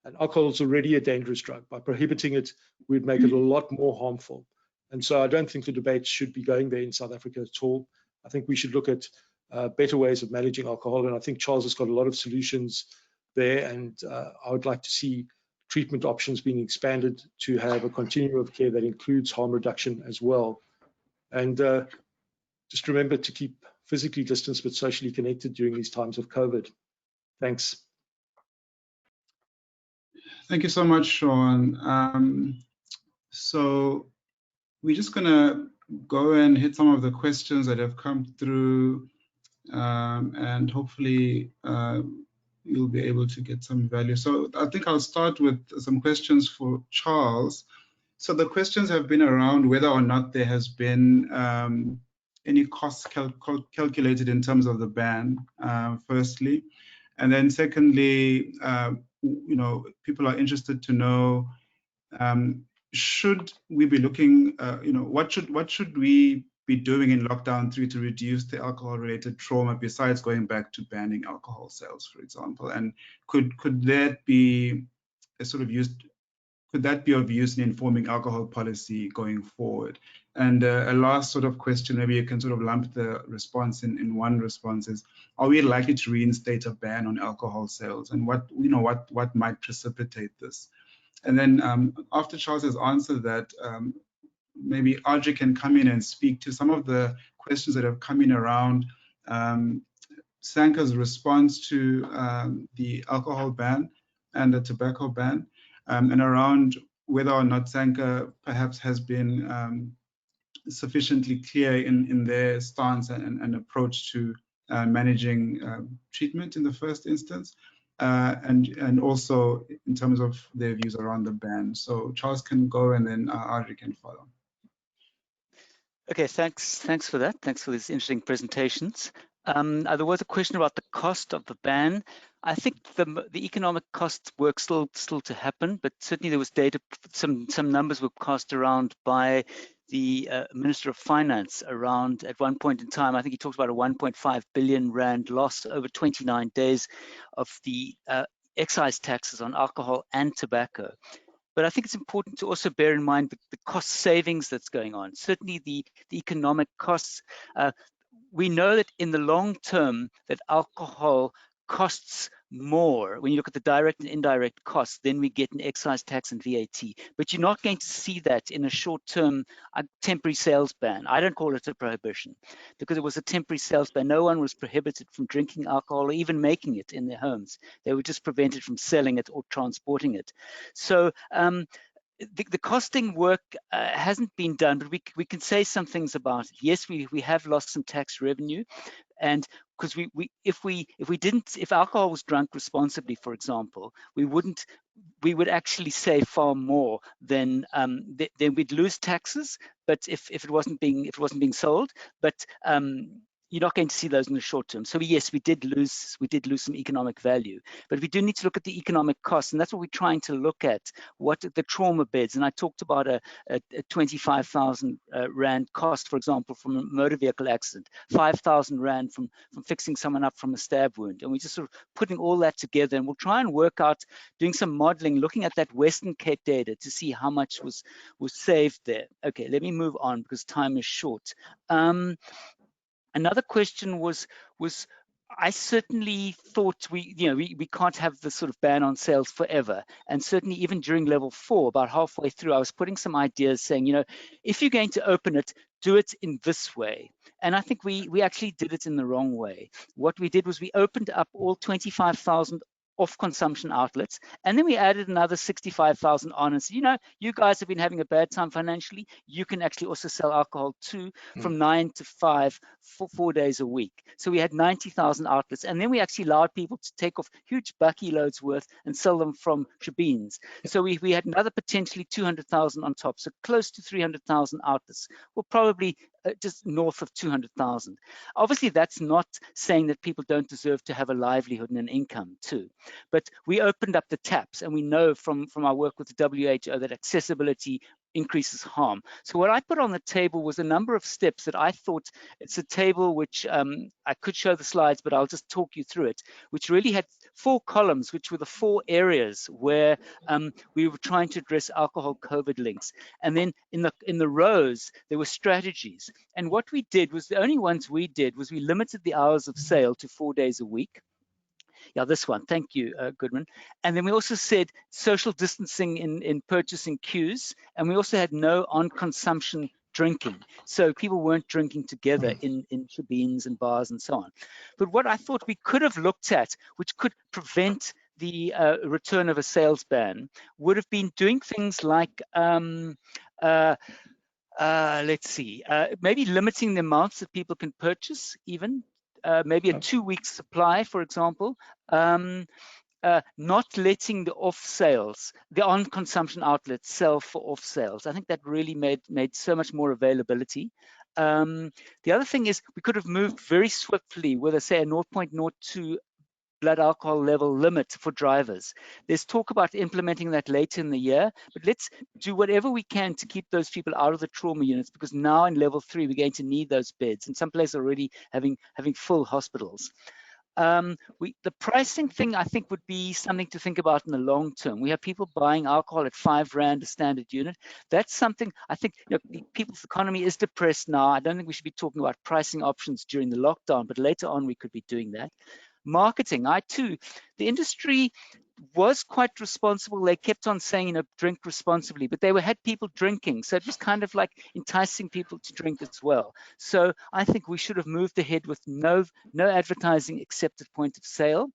And alcohol is already a dangerous drug. By prohibiting it, we'd make it a lot more harmful. And so I don't think the debate should be going there in South Africa at all. I think we should look at better ways of managing alcohol. And I think Charles has got a lot of solutions there. And I would like to see treatment options being expanded to have a continuum of care that includes harm reduction as well. And just remember to keep physically distanced but socially connected during these times of COVID. Thanks. Thank you so much, Shaun. So we're just going to go and hit some of the questions that have come through, and hopefully you'll be able to get some value. So I think I'll start with some questions for Charles. So the questions have been around whether or not there has been any costs calculated in terms of the ban, firstly. And then secondly, people are interested to know, should we be looking, what should we be doing in lockdown 3 to reduce the alcohol-related trauma besides going back to banning alcohol sales, for example? And could that be a sort of could that be of use in informing alcohol policy going forward? And a last sort of question, maybe you can sort of lump the response in one response, is, are we likely to reinstate a ban on alcohol sales, and what might precipitate this? And then after Charles has answered that, maybe Adrie can come in and speak to some of the questions that have come in around SANCA's response to the alcohol ban and the tobacco ban, and around whether or not SANCA perhaps has been sufficiently clear in their stance and approach to managing treatment in the first instance, and also in terms of their views around the ban. So Charles can go, and then Adrie can follow. Okay, thanks for that. Thanks for these interesting presentations. There was a question about the cost of the ban. I think the economic cost work still to happen, but certainly there was data, some numbers were cast around by the Minister of Finance around, at one point in time, I think he talked about a 1.5 billion rand loss over 29 days of the excise taxes on alcohol and tobacco. But I think it's important to also bear in mind the cost savings that's going on. Certainly the economic costs. We know that in the long term that alcohol costs more when you look at the direct and indirect costs than we get in excise tax and VAT. But you're not going to see that in a short-term temporary sales ban. I don't call it a prohibition because it was a temporary sales ban. No one was prohibited from drinking alcohol or even making it in their homes. They were just prevented from selling it or transporting it. So the costing work hasn't been done, but we can say some things about it. Yes, we have lost some tax revenue, and because if alcohol was drunk responsibly, for example, we would actually save far more than we'd lose taxes. But if it wasn't being sold, but you're not going to see those in the short term. So yes, we did lose some economic value, but we do need to look at the economic costs, and that's what we're trying to look at. What the trauma beds, and I talked about a 25,000 rand cost, for example, from a motor vehicle accident, 5,000 rand from fixing someone up from a stab wound, and we're just sort of putting all that together, and we'll try and work out, doing some modeling, looking at that Western Cape data to see how much was saved there. Okay, let me move on because time is short. Another question was I certainly thought we can't have this sort of ban on sales forever, and certainly even during level 4, about halfway through, I was putting some ideas saying, if you're going to open it, do it in this way. And I think we actually did it in the wrong way. What we did was we opened up all 25,000 off-consumption outlets, and then we added another 65,000 on and said, you guys have been having a bad time financially, you can actually also sell alcohol too from 9 to 5 for 4 days a week. So we had 90,000 outlets, and then we actually allowed people to take off huge bucky loads worth and sell them from shebeens. So we had another potentially 200,000 on top, so close to 300,000 outlets. Well, probably just north of 200,000. Obviously, that's not saying that people don't deserve to have a livelihood and an income too. But we opened up the taps, and we know from our work with the WHO that accessibility increases harm. So what I put on the table was a number of steps that I thought, it's a table which I could show the slides, but I'll just talk you through it, which really had 4 columns, which were the 4 areas where we were trying to address alcohol COVID links. And then in the rows, there were strategies. And what we did was, the only ones we did was we limited the hours of sale to 4 days a week. Yeah, this one, thank you, Goodman. And then we also said social distancing in purchasing queues, and we also had no on-consumption drinking. So people weren't drinking together in shebeens and bars and so on. But what I thought we could have looked at, which could prevent the return of a sales ban, would have been doing things like, let's see, maybe limiting the amounts that people can purchase even. Maybe a 2-week supply, for example, not letting the off sales, the on consumption outlets sell for off sales. I think that really made so much more availability. The other thing is we could have moved very swiftly with, say, a 0.02 blood alcohol level limit for drivers. There's talk about implementing that later in the year, but let's do whatever we can to keep those people out of the trauma units, because now in level 3 we're going to need those beds, and some places are already having full hospitals. The pricing thing, I think, would be something to think about in the long term. We have people buying alcohol at R5 a standard unit. That's something I think, people's economy is depressed now. I don't think we should be talking about pricing options during the lockdown, but later on we could be doing that. Marketing, the industry was quite responsible. They kept on saying, drink responsibly, but they had people drinking. So it was kind of like enticing people to drink as well. So I think we should have moved ahead with no advertising except at point of sale.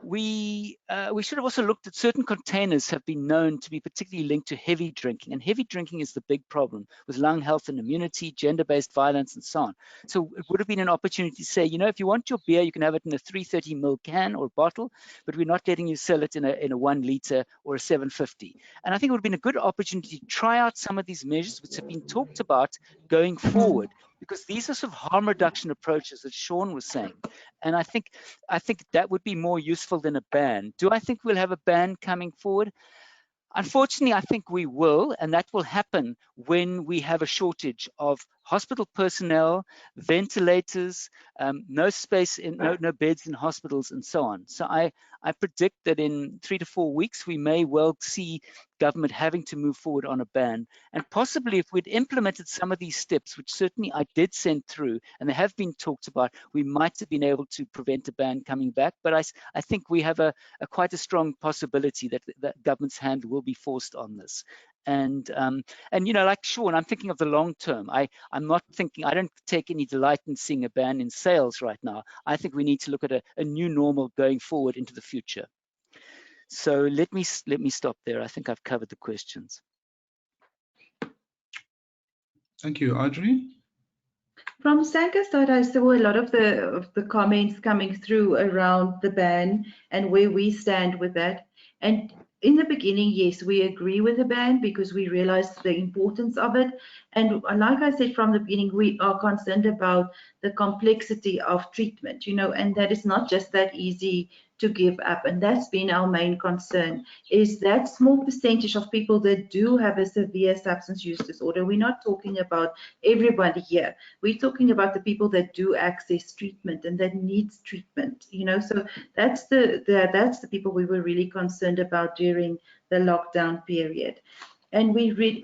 We should have also looked at certain containers have been known to be particularly linked to heavy drinking, and heavy drinking is the big problem with lung health and immunity, gender-based violence, and so on. So it would have been an opportunity to say, if you want your beer, you can have it in a 330 ml can or bottle, but we're not letting you sell it in a 1 liter or a 750. And I think it would have been a good opportunity to try out some of these measures which have been talked about going forward, because these are sort of harm reduction approaches that Shaun was saying. And I think that would be more useful than a ban. Do I think we'll have a ban coming forward? Unfortunately, I think we will, and that will happen when we have a shortage of hospital personnel, ventilators, no space, no beds in hospitals, and so on. So I predict that in 3 to 4 weeks, we may well see government having to move forward on a ban. And possibly if we'd implemented some of these steps, which certainly I did send through, and they have been talked about, we might have been able to prevent a ban coming back. But I think we have quite a strong possibility that government's hand will be forced on this. And like Shaun, I'm thinking of the long term. I don't take any delight in seeing a ban in sales right now. I think we need to look at a new normal going forward into the future. So let me stop there. I think I've covered the questions. Thank you, Adrie. From SANCA side, I saw a lot of the comments coming through around the ban and where we stand with that. And in the beginning, yes, we agree with the ban because we realize the importance of it. And like I said from the beginning, we are concerned about the complexity of treatment, and that is not just that easy to give up. And that's been our main concern, is that small percentage of people that do have a severe substance use disorder. We're not talking about everybody here. We're talking about the people that do access treatment and that needs treatment, so that's the people we were really concerned about during the lockdown period. And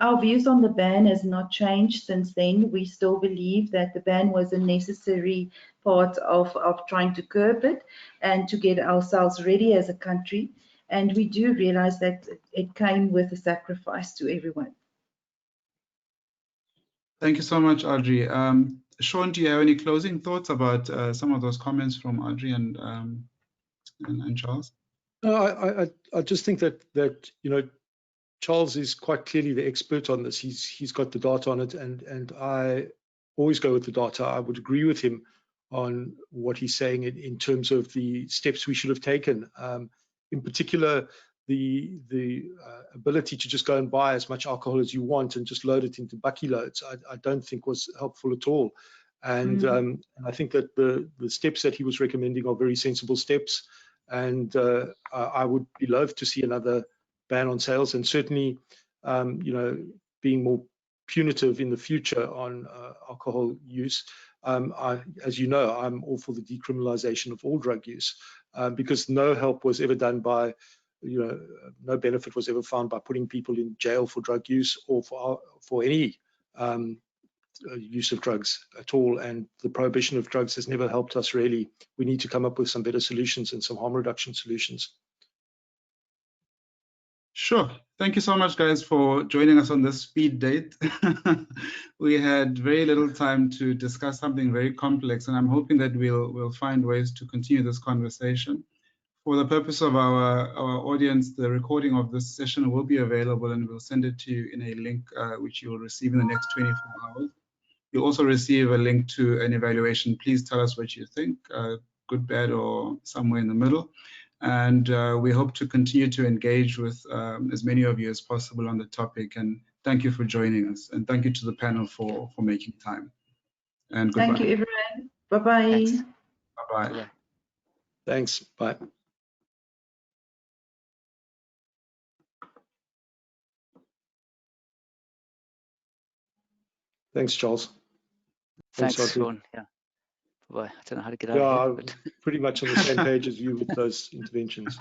our views on the ban has not changed since then. We still believe that the ban was a necessary part of trying to curb it and to get ourselves ready as a country. And we do realize that it came with a sacrifice to everyone. Thank you so much, Adrie. Shaun, do you have any closing thoughts about some of those comments from Adrie and Charles? No, I just think that Charles is quite clearly the expert on this. He's got the data on it, and I always go with the data. I would agree with him on what he's saying in terms of the steps we should have taken. In particular, the ability to just go and buy as much alcohol as you want and just load it into bucky loads, I don't think was helpful at all. And I think that the steps that he was recommending are very sensible steps. And I would be loath to see another ban on sales, and certainly, being more punitive in the future on alcohol use. As you know, I'm all for the decriminalization of all drug use, because no help was ever done by, no benefit was ever found by putting people in jail for drug use or for any use of drugs at all. And the prohibition of drugs has never helped us really. We need to come up with some better solutions and some harm reduction solutions. Sure. Thank you so much, guys, for joining us on this speed date. We had very little time to discuss something very complex, and I'm hoping that we'll find ways to continue this conversation. For the purpose of our audience, the recording of this session will be available, and we'll send it to you in a link which you will receive in the next 24 hours. You'll also receive a link to an evaluation. Please tell us what you think, good, bad, or somewhere in the middle. And we hope to continue to engage with as many of you as possible on the topic. And thank you for joining us. And thank you to the panel for making time. And goodbye. Thank you, everyone. Bye-bye. Bye-bye. Thanks. Bye. Thanks, Charles. Thanks, Adrie. Shaun. Yeah. Boy, I don't know how to get out of here. But... Pretty much on the same page as you with those interventions.